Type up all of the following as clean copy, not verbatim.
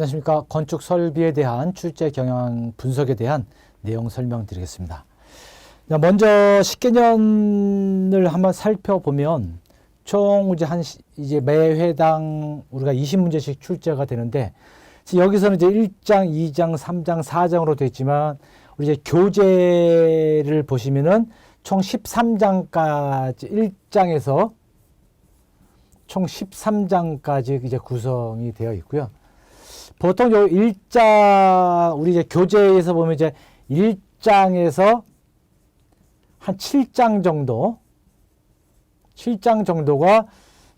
안녕하십니까. 건축 설비에 대한 출제 경영 분석에 대한 내용 설명드리겠습니다. 먼저 10개년을 한번 살펴보면 총 이제 매 회당 우리가 20문제씩 출제가 되는데, 여기서는 이제 1장, 2장, 3장, 4장으로 되어 있지만, 우리 이제 교재를 보시면은 총 13장까지 1장에서 총 13장까지 이제 구성이 되어 있고요. 보통 요 1장, 우리 이제 교재에서 보면 이제 1장에서 한 7장 정도가,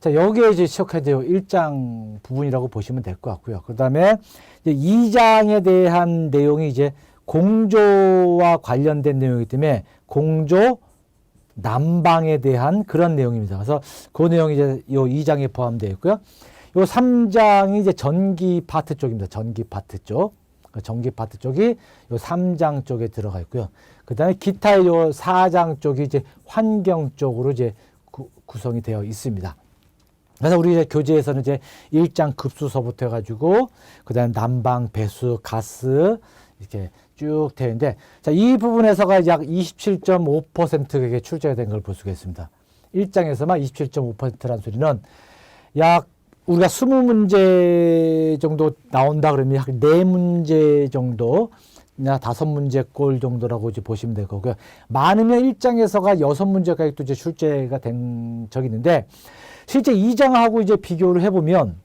자, 여기에 이제 시작해야 1장 부분이라고 보시면 될 것 같고요. 그 다음에 2장에 대한 내용이 이제 공조와 관련된 내용이기 때문에 공조, 난방에 대한 그런 내용입니다. 그래서 그 내용이 이제 요 2장에 포함되어 있고요. 요 3장이 이제 전기 파트 쪽입니다. 전기 파트 쪽. 전기 파트 쪽이 요 3장 쪽에 들어가 있고요. 그 다음에 기타 요 4장 쪽이 이제 환경 쪽으로 이제 구성이 되어 있습니다. 그래서 우리 이제 교재에서는 이제 1장 급수서부터 해가지고, 그 다음에 난방, 배수, 가스, 이렇게 쭉 되어 있는데, 자, 이 부분에서가 약 27.5%가 출제가 된 걸 볼 수가 있습니다. 1장에서만 27.5%라는 소리는 약 우리가 20문제 정도 나온다 그러면 약 4문제 정도, 5문제꼴 정도라고 이제 보시면 될 거고요. 많으면 1장에서가 6문제까지 또 이제 출제가 된 적이 있는데, 실제 2장하고 이제 비교를 해보면,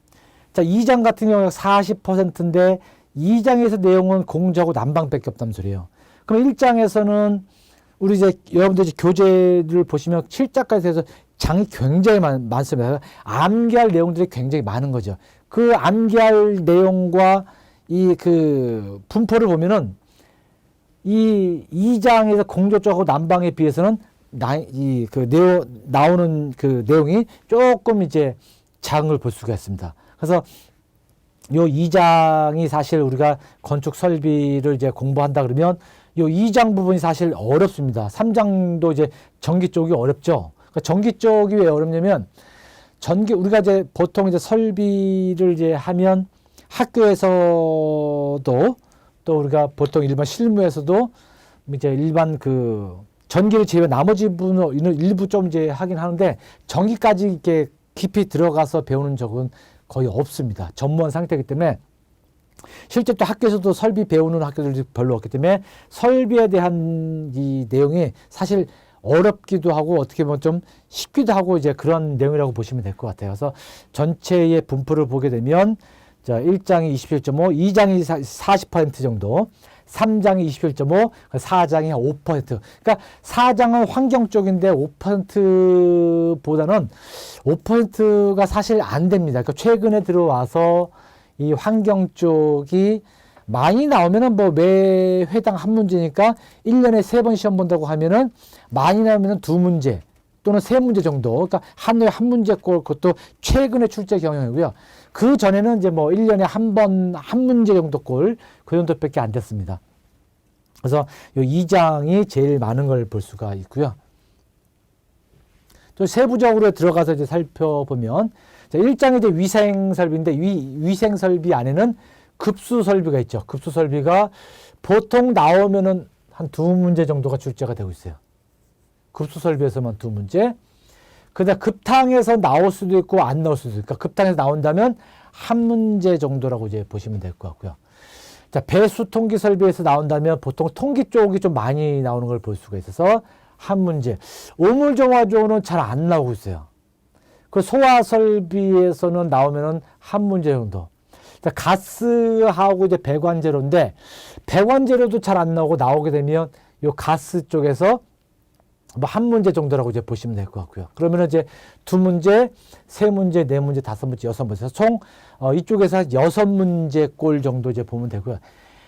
자, 2장 같은 경우는 40%인데, 2장에서 내용은 공조하고 난방밖에 없다는 소리예요. 그럼 1장에서는 우리 이제 여러분들 이제 교재를 보시면 7장까지 해서 장이 굉장히 많습니다. 암기할 내용들이 굉장히 많은 거죠. 그 암기할 내용과 이 그 분포를 보면은 이 2장에서 공조 쪽하고 난방에 비해서는 나오는 그 내용이 조금 이제 작은 걸 볼 수가 있습니다. 그래서 요 2장이 사실 우리가 건축 설비를 이제 공부한다 그러면 요 2장 부분이 사실 어렵습니다. 3장도 이제 전기 쪽이 어렵죠. 그러니까 전기 쪽이 왜 어렵냐면, 우리가 이제 보통 이제 설비를 이제 하면 학교에서도 또 우리가 보통 일반 실무에서도 이제 일반 그 전기를 제외 나머지 부분은 일부 좀 이제 하긴 하는데, 전기까지 이렇게 깊이 들어가서 배우는 적은 거의 없습니다. 전무한 상태이기 때문에, 실제 또 학교에서도 설비 배우는 학교들이 별로 없기 때문에 설비에 대한 이 내용이 사실 어렵기도 하고 어떻게 보면 좀 쉽기도 하고 이제 그런 내용이라고 보시면 될 것 같아요. 그래서 전체의 분포를 보게 되면, 자, 1장이 27.5, 2장이 40% 정도, 3장이 27.5, 4장이 5%. 그러니까 4장은 환경 쪽인데 5%보다는 5%가 사실 안 됩니다. 그러니까 최근에 들어와서 이 환경 쪽이 많이 나오면은 뭐 매 회당 한 문제니까 1년에 3번 시험 본다고 하면은 많이 나오면은 2문제 또는 3문제 정도. 그러니까 한 문제꼴, 그것도 최근에 출제 경향이고요. 그 전에는 이제 뭐 1년에 한 문제 정도 꼴, 그 정도밖에 안 됐습니다. 그래서 요 2장이 제일 많은 걸 볼 수가 있고요. 또 세부적으로 들어가서 이제 살펴보면, 자, 1장이 이제 위생 설비인데, 위생 설비 안에는 급수 설비가 있죠. 급수 설비가 보통 나오면은 한 2문제 정도가 출제가 되고 있어요. 급수 설비에서만 2문제. 그다음 급탕에서 나올 수도 있고 안 나올 수도 있고, 그러니까 급탕에서 나온다면 1문제 정도라고 이제 보시면 될 것 같고요. 자, 배수 통기 설비에서 나온다면 보통 통기 쪽이 좀 많이 나오는 걸 볼 수가 있어서 1문제. 오물정화조는 잘 안 나오고 있어요. 그 소화 설비에서는 나오면은 1문제 정도. 자, 가스하고 이제 배관재료인데, 배관재료도 잘 안 나오고, 나오게 되면 요 가스 쪽에서 뭐 1문제 정도라고 이제 보시면 될 것 같고요. 그러면은 이제 2문제, 3문제, 4문제, 5문제, 6문제. 총, 이쪽에서 6문제 꼴 정도 이제 보면 되고요.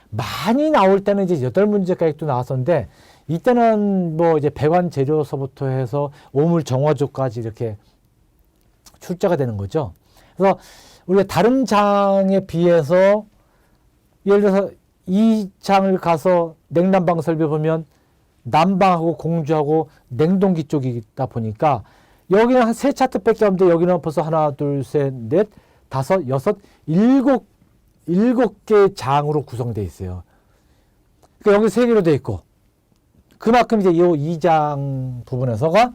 많이 나올 때는 이제 8문제까지 또 나왔었는데, 이때는 뭐 이제 배관 재료서부터 해서 오물 정화조까지 이렇게 출제가 되는 거죠. 그래서 우리가 다른 장에 비해서, 예를 들어서 이 장을 가서 냉난방 설비 보면 난방하고 공주하고 냉동기 쪽이다 보니까 여기는 한 3차트밖에 없는데, 여기는 벌써 하나, 둘, 셋, 넷, 5, 6, 7 7개 장으로 구성되어 있어요. 그러니까 여기 3개로 되어 있고, 그만큼 이제 이 2장 부분에서가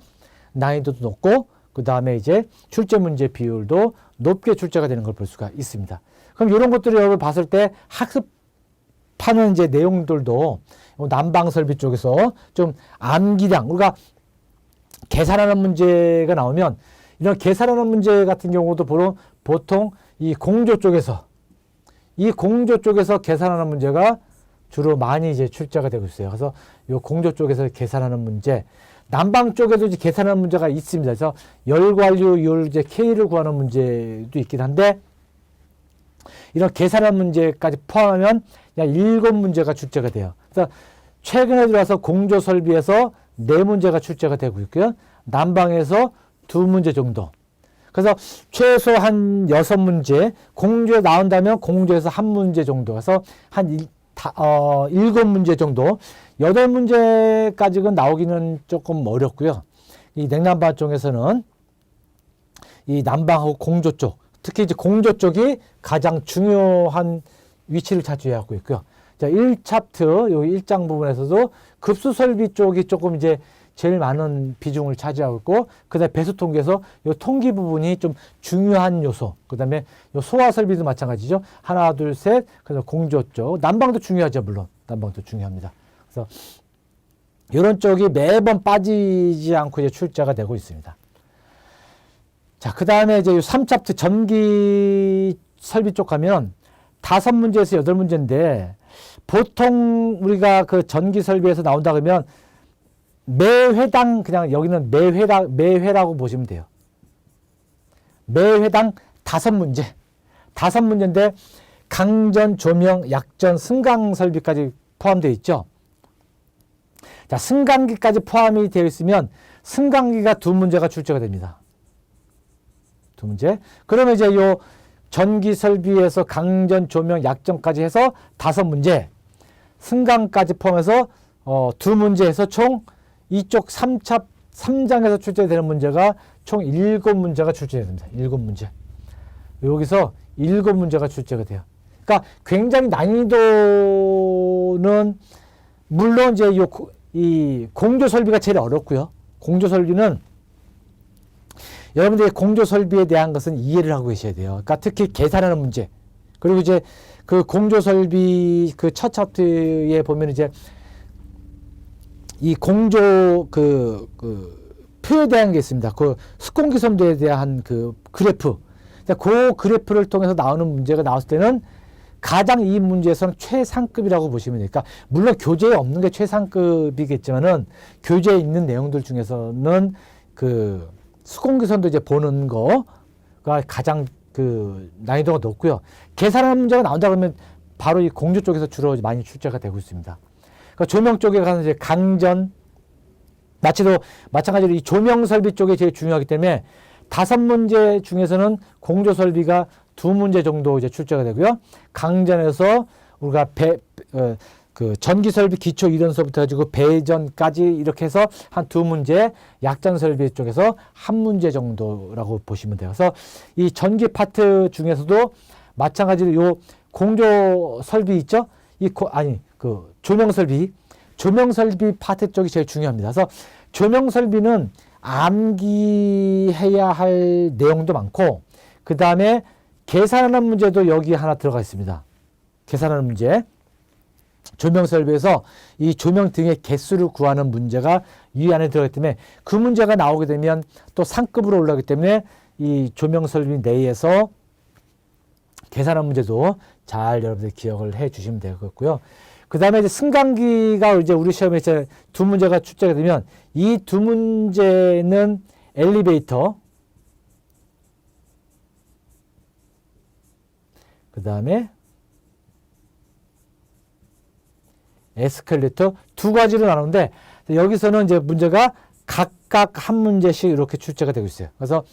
난이도도 높고, 그 다음에 이제 출제 문제 비율도 높게 출제가 되는 걸 볼 수가 있습니다. 그럼 이런 것들을 여러분 봤을 때 학습하는 이제 내용들도 난방 설비 쪽에서 좀 암기량, 우리가 계산하는 문제가 나오면 이런 계산하는 문제 같은 경우도 보통 이 공조 쪽에서 계산하는 문제가 주로 많이 이제 출제가 되고 있어요. 그래서 이 공조 쪽에서 계산하는 문제, 난방 쪽에도 이제 계산하는 문제가 있습니다. 그래서 열관료율 이제 K를 구하는 문제도 있긴 한데, 이런 계산하는 문제까지 포함하면 약 7문제가 출제가 돼요. 그래서 최근에 들어와서 공조 설비에서 4문제가 출제가 되고 있고요. 난방에서 2문제 정도. 그래서 최소 한 6문제, 공조에 나온다면 공조에서 1문제 정도. 그래서 한 7문제 정도. 8문제까지는 나오기는 조금 어렵고요. 이 냉난방 쪽에서는 이 난방하고 공조 쪽, 특히 이제 공조 쪽이 가장 중요한 위치를 차지하고 있고요. 자, 1차트, 여기 1장 부분에서도 급수 설비 쪽이 조금 이제 제일 많은 비중을 차지하고 있고, 그 다음에 배수 통계에서 이 통기 부분이 좀 중요한 요소, 그 다음에 이 소화 설비도 마찬가지죠. 하나, 둘, 셋, 그래서 공조 쪽, 난방도 중요하죠. 물론 난방도 중요합니다. 그래서 이런 쪽이 매번 빠지지 않고 이제 출제가 되고 있습니다. 자, 그 다음에 이제 3차트 전기 설비 쪽 가면 5문제에서 8문제인데, 보통 우리가 그 전기 설비에서 나온다 그러면 매 회당, 그냥 여기는 매회라고 보시면 돼요. 매 회당 5문제. 5문제인데 강전, 조명, 약전, 승강 설비까지 포함되어 있죠. 자, 승강기까지 포함이 되어 있으면 승강기가 2문제가 출제가 됩니다. 2문제. 그러면 이제 요 전기 설비에서 강전, 조명, 약전까지 해서 5문제. 승강까지 포함해서 2문제 해서 총 이쪽 3장에서 출제되는 문제가 총 7문제가 출제됩니다. 7문제. 여기서 7문제가 출제가 돼요. 그러니까 굉장히 난이도는 물론 이제 이 공조 설비가 제일 어렵고요. 공조 설비는 여러분들이 공조 설비에 대한 것은 이해를 하고 계셔야 돼요. 그러니까 특히 계산하는 문제. 그리고 이제 그 공조 설비 그 첫 차트에 보면 이제 이 공조 그 표에 대한 게 있습니다. 그 수공기 선도에 대한 그 그래프. 그 그래프를 통해서 나오는 문제가 나왔을 때는 가장 이 문제에서는 최상급이라고 보시면 돼요. 그러니까 물론 교재에 없는 게 최상급이겠지만은 교재에 있는 내용들 중에서는 그 수공기 선도 이제 보는 거가 가장 그 난이도가 높고요. 계산하는 문제가 나온다 그러면 바로 이 공조 쪽에서 주로 많이 출제가 되고 있습니다. 그러니까 조명 쪽에 가서 이제 강전, 마찬가지로 이 조명 설비 쪽이 제일 중요하기 때문에 5문제 중에서는 공조 설비가 2문제 정도 이제 출제가 되고요. 강전에서 우리가 그 전기 설비 기초 이론서부터 가지고 배전까지 이렇게 해서 한 2문제, 약전 설비 쪽에서 1문제 정도라고 보시면 돼요. 그래서 이 전기 파트 중에서도 마찬가지로 요 공조 설비 있죠? 그 조명 설비 파트 쪽이 제일 중요합니다. 그래서 조명 설비는 암기해야 할 내용도 많고, 그 다음에 계산하는 문제도 여기 하나 들어가 있습니다. 계산하는 문제. 조명 설비에서 이 조명 등의 개수를 구하는 문제가 이 안에 들어가기 때문에 그 문제가 나오게 되면 또 상급으로 올라가기 때문에 이 조명 설비 내에서 계산하는 문제도 잘 여러분들 기억을 해 주시면 되겠고요. 그 다음에 이제 승강기가 이제 우리 시험에 이제 2문제가 출제가 되면 이 2문제는 엘리베이터, 그 다음에 에스컬레이터 2가지로 나누는데, 여기서는 이제 문제가 각각 1문제씩 이렇게 출제가 되고 있어요. 그래서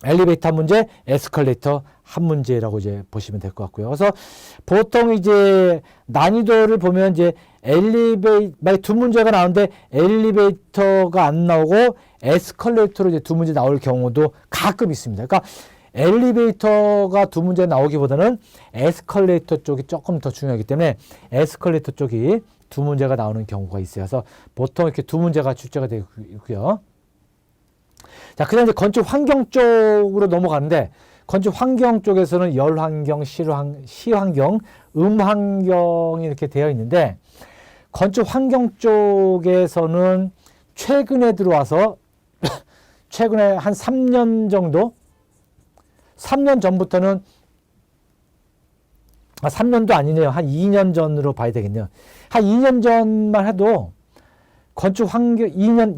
엘리베이터 1문제, 에스컬레이터 1문제라고 이제 보시면 될 것 같고요. 그래서 보통 이제 난이도를 보면 이제 만약 2문제가 나오는데 엘리베이터가 안 나오고 에스컬레이터로 이제 2문제 나올 경우도 가끔 있습니다. 그러니까 엘리베이터가 두 문제 나오기보다는 에스컬레이터 쪽이 조금 더 중요하기 때문에 에스컬레이터 쪽이 두 문제가 나오는 경우가 있어요. 그래서 보통 이렇게 두 문제가 출제가 되고 있고요. 자, 그다음 이제 건축 환경 쪽으로 넘어가는데 건축 환경 쪽에서는 열 환경, 시 환경, 환경이 이렇게 되어 있는데 건축 환경 쪽에서는 최근에 들어와서 최근에 한 3년 정도 3년 전부터는 3년도 아니네요. 한 2년 전으로 봐야 되겠네요. 한 2년 전만 해도 건축 환경 2년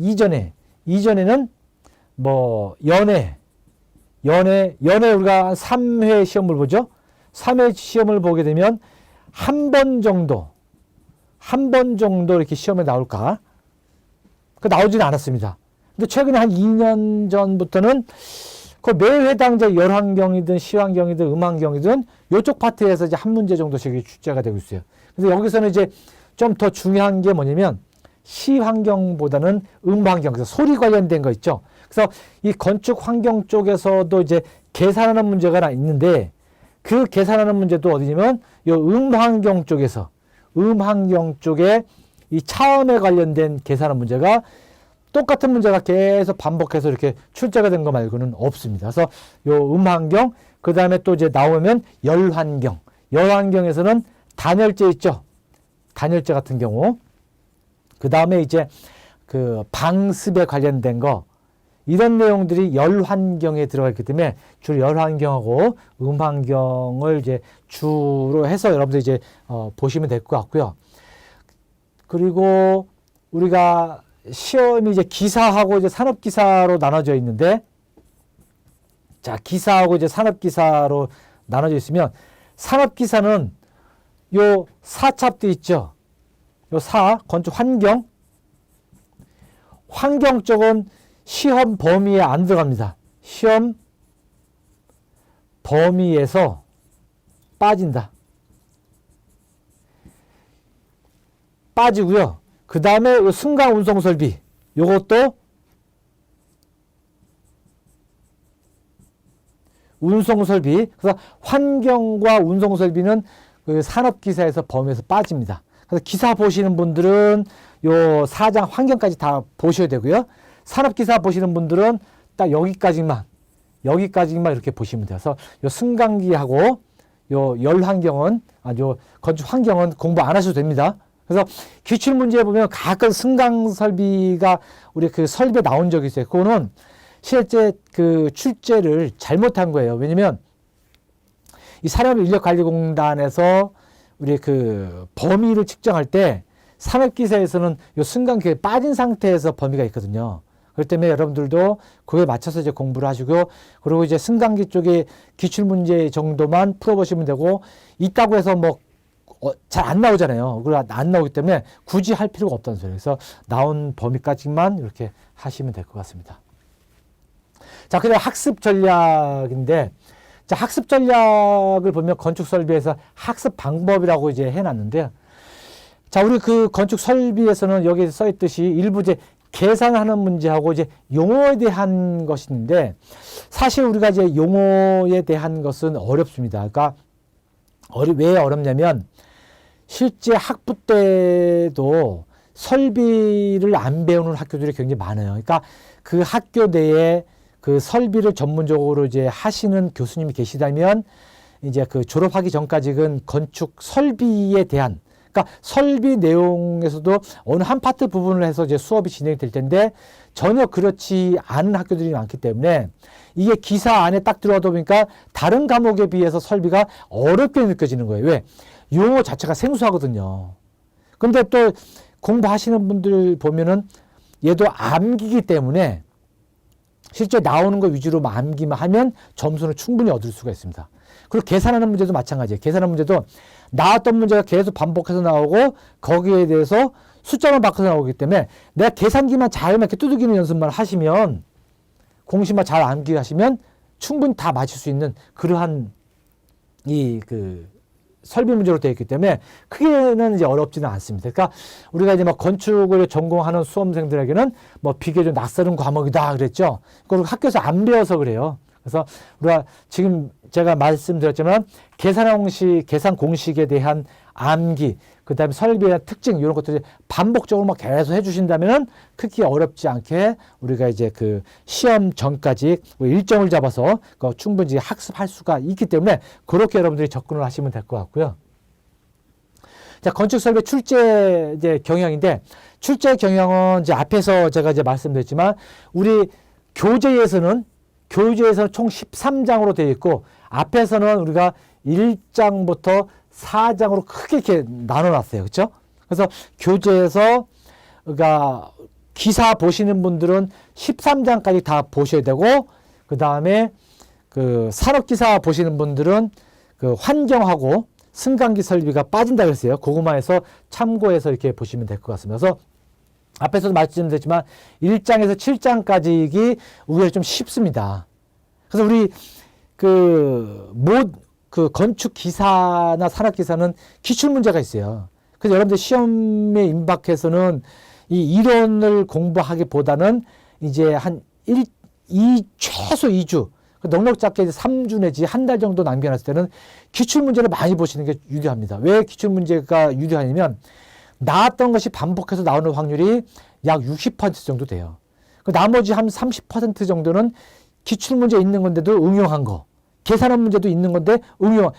이전에는 뭐 연애 우리가 3회 시험을 보죠. 3회 시험을 보게 되면 한 번 정도 이렇게 시험에 나올까? 나오지는 않았습니다. 근데 최근에 한 2년 전부터는 그 매 회당제 열환경이든 시환경이든 음환경이든 이쪽 파트에서 이제 한 문제 정도씩 출제가 되고 있어요. 그래서 여기서는 이제 좀 더 중요한 게 뭐냐면 시환경보다는 음환경, 그래서 소리 관련된 거 있죠. 그래서 이 건축 환경 쪽에서도 이제 계산하는 문제가 있는데 그 계산하는 문제도 어디냐면 이 음환경 쪽에서 음환경 쪽에 이 차음에 관련된 계산하는 문제가 똑같은 문제가 계속 반복해서 이렇게 출제가 된 거 말고는 없습니다. 그래서 요 음환경, 그 다음에 또 이제 나오면 열환경. 열환경에서는 단열재 있죠. 단열재 같은 경우. 그 다음에 이제 그 방습에 관련된 거, 이런 내용들이 열환경에 들어가 있기 때문에 주로 열환경하고 음환경을 이제 주로 해서 여러분들 이제 보시면 될 것 같고요. 그리고 우리가 시험이 이제 기사하고 이제 산업기사로 나눠져 있는데, 자, 기사하고 이제 산업기사로 나눠져 있으면, 산업기사는 요 사찹도 있죠. 요 건축 환경. 환경 쪽은 시험 범위에 안 들어갑니다. 시험 범위에서 빠진다. 빠지고요. 그 다음에 승강 운송 설비, 요것도 운송 설비. 그래서 환경과 운송 설비는 그 산업기사에서 범위에서 빠집니다. 그래서 기사 보시는 분들은 요 4장 환경까지 다 보셔야 되고요. 산업기사 보시는 분들은 딱 여기까지만 이렇게 보시면 돼요. 그래서 요 승강기하고 요 열환경은, 요 건축 환경은 공부 안 하셔도 됩니다. 그래서 기출문제에 보면 가끔 승강 설비가 우리 그 설비에 나온 적이 있어요. 그거는 실제 그 출제를 잘못한 거예요. 왜냐면 이 산업인력관리공단에서 우리 그 범위를 측정할 때 산업기사에서는 요 승강기에 빠진 상태에서 범위가 있거든요. 그렇기 때문에 여러분들도 그거에 맞춰서 이제 공부를 하시고, 그리고 이제 승강기 쪽에 기출문제 정도만 풀어보시면 되고, 있다고 해서 뭐 잘 안 나오잖아요. 그리고 안 나오기 때문에 굳이 할 필요가 없다는 소리예요. 그래서 나온 범위까지만 이렇게 하시면 될 것 같습니다. 자, 그리고 학습 전략인데, 자, 학습 전략을 보면 건축 설비에서 학습 방법이라고 이제 해놨는데요. 자, 우리 그 건축 설비에서는 여기에 써 있듯이 일부 이제 계산하는 문제하고 이제 용어에 대한 것이 있는데, 사실 우리가 이제 용어에 대한 것은 어렵습니다. 그러니까 왜 어렵냐면, 실제 학부 때도 설비를 안 배우는 학교들이 굉장히 많아요. 그러니까 그 학교 내에 그 설비를 전문적으로 이제 하시는 교수님이 계시다면, 이제 그 졸업하기 전까지는 건축 설비에 대한, 그러니까 설비 내용에서도 어느 한 파트 부분을 해서 이제 수업이 진행이 될 텐데, 전혀 그렇지 않은 학교들이 많기 때문에 이게 기사 안에 딱 들어가다 보니까 다른 과목에 비해서 설비가 어렵게 느껴지는 거예요. 왜? 용어 자체가 생소하거든요. 근데 또 공부하시는 분들 보면은 얘도 암기기 때문에 실제 나오는 거 위주로 암기만 하면 점수는 충분히 얻을 수가 있습니다. 그리고 계산하는 문제도 마찬가지예요. 계산하는 문제도 나왔던 문제가 계속 반복해서 나오고 거기에 대해서 숫자만 바꿔서 나오기 때문에 내가 계산기만 잘 이렇게 두들기는 연습만 하시면, 공식만 잘 암기하시면 충분히 다 맞출 수 있는 그러한 이 그 설비 문제로 되어 있기 때문에 크게는 이제 어렵지는 않습니다. 그러니까 우리가 이제 뭐 건축을 전공하는 수험생들에게는 뭐 비교적 낯설은 과목이다 그랬죠. 그리고 학교에서 안 배워서 그래요. 그래서 우리가 지금 제가 말씀드렸지만 계산 공식에 대한 암기, 그 다음에 설비에 대한 특징 이런 것들을 반복적으로 막 계속 해주신다면은 크게 어렵지 않게 우리가 이제 그 시험 전까지 일정을 잡아서 충분히 학습할 수가 있기 때문에 그렇게 여러분들이 접근을 하시면 될 것 같고요. 자, 건축 설비 출제 이제 경향인데, 출제 경향은 이제 앞에서 제가 이제 말씀드렸지만 우리 교재에서는 총 13장으로 되어 있고, 앞에서는 우리가 1장부터 4장으로 크게 이렇게 나눠놨어요. 그렇죠? 그래서 교재에서 그러니까 기사 보시는 분들은 13장까지 다 보셔야 되고, 그 다음에 그 산업기사 보시는 분들은 그 환경하고 승강기 설비가 빠진다 그랬어요. 그것만 해서 참고해서 이렇게 보시면 될 것 같습니다. 그래서 앞에서도 말씀드렸지만 1장에서 7장까지 우리가 좀 쉽습니다. 그래서 우리 그 건축 기사나 산업 기사는 기출 문제가 있어요. 그래서 여러분들 시험에 임박해서는 이 이론을 공부하기보다는 이제 최소 2주, 넉넉 잡게 3주 내지 한 달 정도 남겨놨을 때는 기출 문제를 많이 보시는 게 유리합니다. 왜 기출 문제가 유리하냐면 나왔던 것이 반복해서 나오는 확률이 약 60% 정도 돼요. 나머지 한 30% 정도는 기출 문제 있는 건데도 응용한 거, 계산한 문제도 있는 건데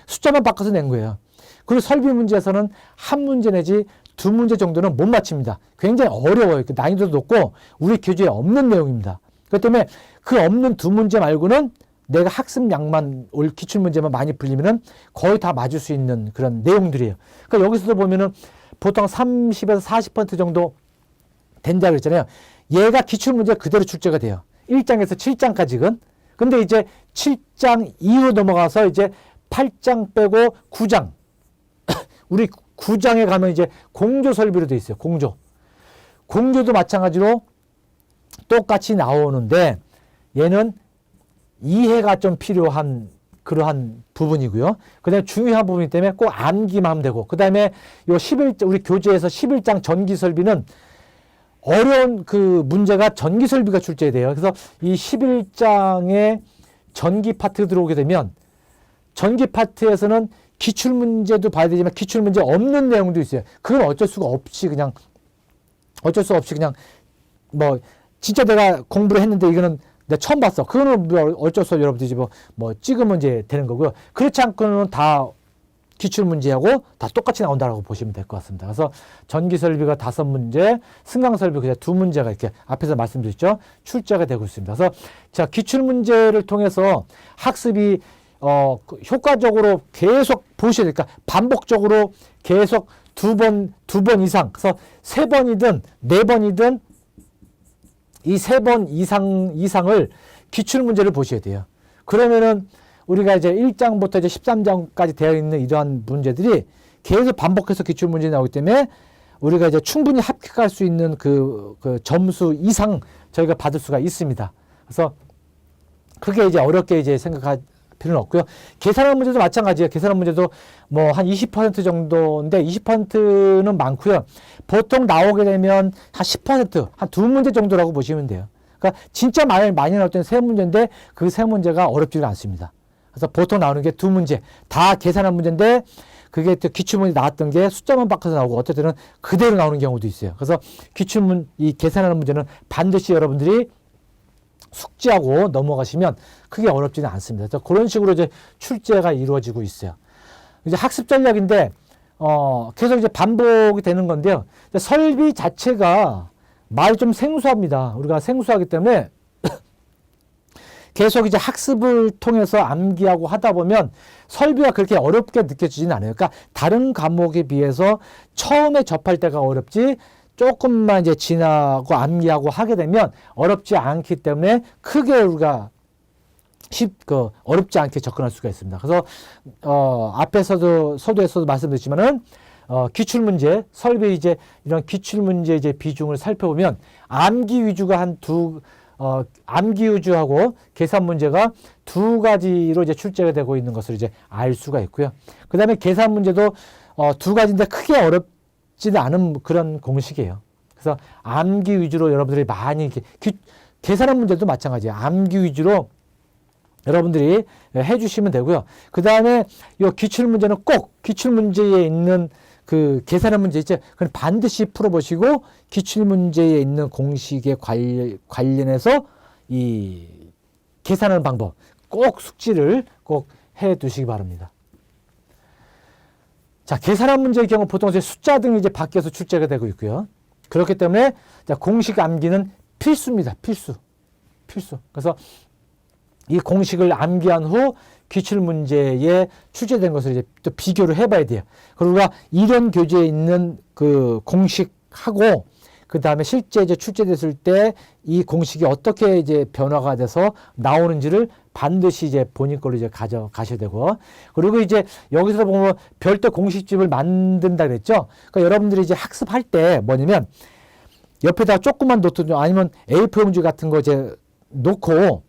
숫자만 바꿔서 낸 거예요. 그리고 설비 문제에서는 한 문제 내지 두 문제 정도는 못 맞춥니다. 굉장히 어려워요. 난이도도 높고 우리 교재에 없는 내용입니다. 그렇기 때문에 그 없는 두 문제 말고는 내가 학습량만 기출 문제만 많이 풀리면은 거의 다 맞을 수 있는 그런 내용들이에요. 그러니까 여기서도 보면은 보통 30에서 40% 정도 된다고 그랬잖아요. 얘가 기출 문제 그대로 출제가 돼요. 1장에서 7장까지는. 근데 이제 7장 이후로 넘어가서 이제 8장 빼고 9장. 우리 9장에 가면 이제 공조 설비로 돼 있어요. 공조도 마찬가지로 똑같이 나오는데 얘는 이해가 좀 필요한 그러한 부분이고요. 그 다음에 중요한 부분이기 때문에 꼭 암기만 하면 되고, 그 다음에 우리 교재에서 11장 전기 설비는 어려운 그 문제가 전기 설비가 출제돼요. 그래서 이 11장에 전기 파트 들어오게 되면 전기 파트에서는 기출 문제도 봐야 되지만 기출 문제 없는 내용도 있어요. 그건 어쩔 수가 없이 그냥 뭐 진짜 내가 공부를 했는데 이거는 내가 처음 봤어. 그거는 어쩔 수 없이 여러분들이 뭐 찍으면 이제 되는 거고요. 그렇지 않고는 다 기출 문제하고 다 똑같이 나온다라고 보시면 될 것 같습니다. 그래서 전기 설비가 5문제, 승강 설비 그냥 2문제가 이렇게 앞에서 말씀드렸죠. 출제가 되고 있습니다. 그래서 자, 기출 문제를 통해서 학습이 효과적으로 계속 보셔야 되니까 반복적으로 계속 두 번 이상, 그래서 3번이든 4번이든 이 3번 이상을 기출 문제를 보셔야 돼요. 그러면은 우리가 이제 1장부터 이제 13장까지 되어 있는 이러한 문제들이 계속 반복해서 기출 문제 나오기 때문에 우리가 이제 충분히 합격할 수 있는 그 점수 이상 저희가 받을 수가 있습니다. 그래서 크게 이제 어렵게 이제 생각할 필요는 없고요. 계산한 문제도 마찬가지예요. 계산한 문제도 뭐 한 20% 정도인데 20%는 많고요. 보통 나오게 되면 한 10%, 한 2문제 정도라고 보시면 돼요. 그러니까 진짜 많이 나올 때는 3문제인데 그 3문제가 어렵지가 않습니다. 그래서 보통 나오는 게 2문제, 다 계산한 문제인데 그게 또 기출문제 나왔던 게 숫자만 바꿔서 나오고 어떨 때는 그대로 나오는 경우도 있어요. 그래서 이 계산하는 문제는 반드시 여러분들이 숙지하고 넘어가시면 크게 어렵지는 않습니다. 그래서 그런 식으로 이제 출제가 이루어지고 있어요. 이제 학습 전략인데, 계속 이제 반복이 되는 건데요. 설비 자체가 말이 좀 생소합니다. 우리가 생소하기 때문에 계속 이제 학습을 통해서 암기하고 하다 보면 설비가 그렇게 어렵게 느껴지지는 않아요. 그러니까 다른 과목에 비해서 처음에 접할 때가 어렵지 조금만 이제 지나고 암기하고 하게 되면 어렵지 않기 때문에 크게 우리가 어렵지 않게 접근할 수가 있습니다. 그래서 앞에서도 서두에서도 말씀드렸지만은 기출문제, 설비 이제 이런 기출문제 이제 비중을 살펴보면 암기 위주가 암기 위주하고 계산 문제가 2가지로 이제 출제가 되고 있는 것을 이제 알 수가 있고요. 그 다음에 계산 문제도 2가지인데 크게 어렵지는 않은 그런 공식이에요. 그래서 암기 위주로 여러분들이 많이 계산한 문제도 마찬가지예요. 암기 위주로 여러분들이 해주시면 되고요. 그 다음에 이 기출문제는 꼭 기출문제에 있는 그 계산한 문제 있죠. 그건 반드시 풀어보시고 기출문제에 있는 공식에 관련해서 이 계산하는 방법 꼭 숙지를 꼭 해두시기 바랍니다. 자, 계산한 문제의 경우 보통 이제 숫자 등이 이제 바뀌어서 출제가 되고 있고요. 그렇기 때문에 자, 공식 암기는 필수입니다. 필수. 그래서 이 공식을 암기한 후 기출 문제에 출제된 것을 이제 또 비교를 해봐야 돼요. 그리고 우리가 이론 교재에 있는 그 공식하고 그 다음에 실제 이제 출제됐을 때 이 공식이 어떻게 이제 변화가 돼서 나오는지를 반드시 이제 본인 걸로 이제 가져가셔야 되고, 그리고 이제 여기서 보면 별도 공식집을 만든다 그랬죠. 그러니까 여러분들이 이제 학습할 때 뭐냐면 옆에다가 조금만 놓든 아니면 A4 용지 같은 거 이제 놓고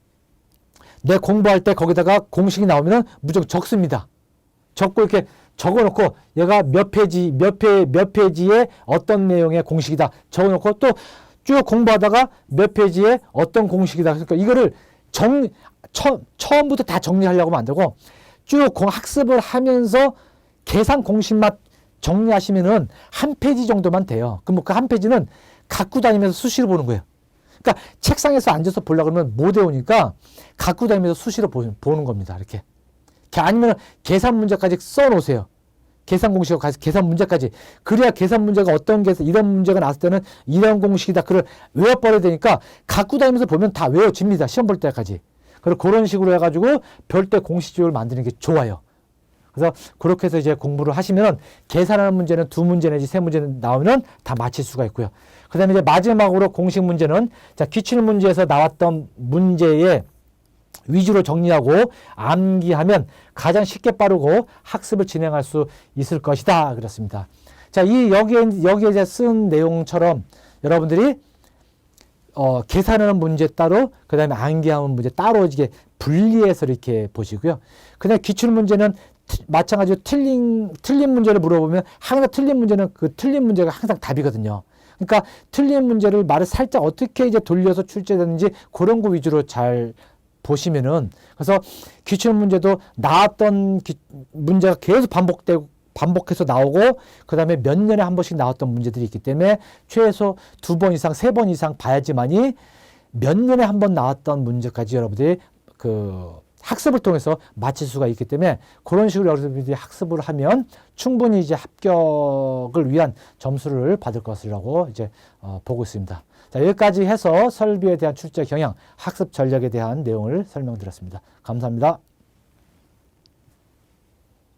내 공부할 때 거기다가 공식이 나오면 무조건 적습니다. 적고 이렇게 적어놓고 얘가 몇 페이지에 어떤 내용의 공식이다 적어놓고 또 쭉 공부하다가 몇 페이지에 어떤 공식이다. 그러니까 이거를 처음부터 다 정리하려고 하면 안 되고 쭉 학습을 하면서 계산 공식만 정리하시면은 한 페이지 정도만 돼요. 그럼 그 한 페이지는 갖고 다니면서 수시로 보는 거예요. 그러니까 책상에서 앉아서 보려고 그러면 못 외우니까 갖고 다니면서 수시로 보는 겁니다. 이렇게. 아니면 계산 문제까지 써놓으세요. 계산 공식하고 계산 문제까지. 그래야 계산 문제가 어떤 계산, 이런 문제가 나왔을 때는 이런 공식이다. 그걸 외워버려야 되니까 갖고 다니면서 보면 다 외워집니다. 시험 볼 때까지. 그리고 그런 식으로 해가지고 별도 공식집을 만드는 게 좋아요. 그래서 그렇게 해서 이제 공부를 하시면 계산하는 문제는 2문제 내지 3문제 나오면 다 맞힐 수가 있고요. 그 다음에 이제 마지막으로 공식 문제는 자, 기출 문제에서 나왔던 문제에 위주로 정리하고 암기하면 가장 쉽게 빠르고 학습을 진행할 수 있을 것이다. 그렇습니다. 자, 여기에 이제 쓴 내용처럼 여러분들이 계산하는 문제 따로, 그 다음에 암기하는 문제 따로 이게 분리해서 이렇게 보시고요. 그다음에 기출 문제는 마찬가지로 틀린 문제를 물어보면 항상 틀린 문제는 그 틀린 문제가 항상 답이거든요. 그러니까 틀린 문제를 말을 살짝 어떻게 이제 돌려서 출제되는지 그런 거 위주로 잘 보시면은, 그래서 기출 문제도 나왔던 문제가 계속 반복해서 나오고 그 다음에 몇 년에 한 번씩 나왔던 문제들이 있기 때문에 최소 2번 이상 3번 이상 봐야지만이 몇 년에 한 번 나왔던 문제까지 여러분들이 그 학습을 통해서 맞힐 수가 있기 때문에 그런 식으로 여러분들이 학습을 하면 충분히 이제 합격을 위한 점수를 받을 것이라고 이제 보고 있습니다. 자, 여기까지 해서 설비에 대한 출제 경향, 학습 전략에 대한 내용을 설명드렸습니다. 감사합니다.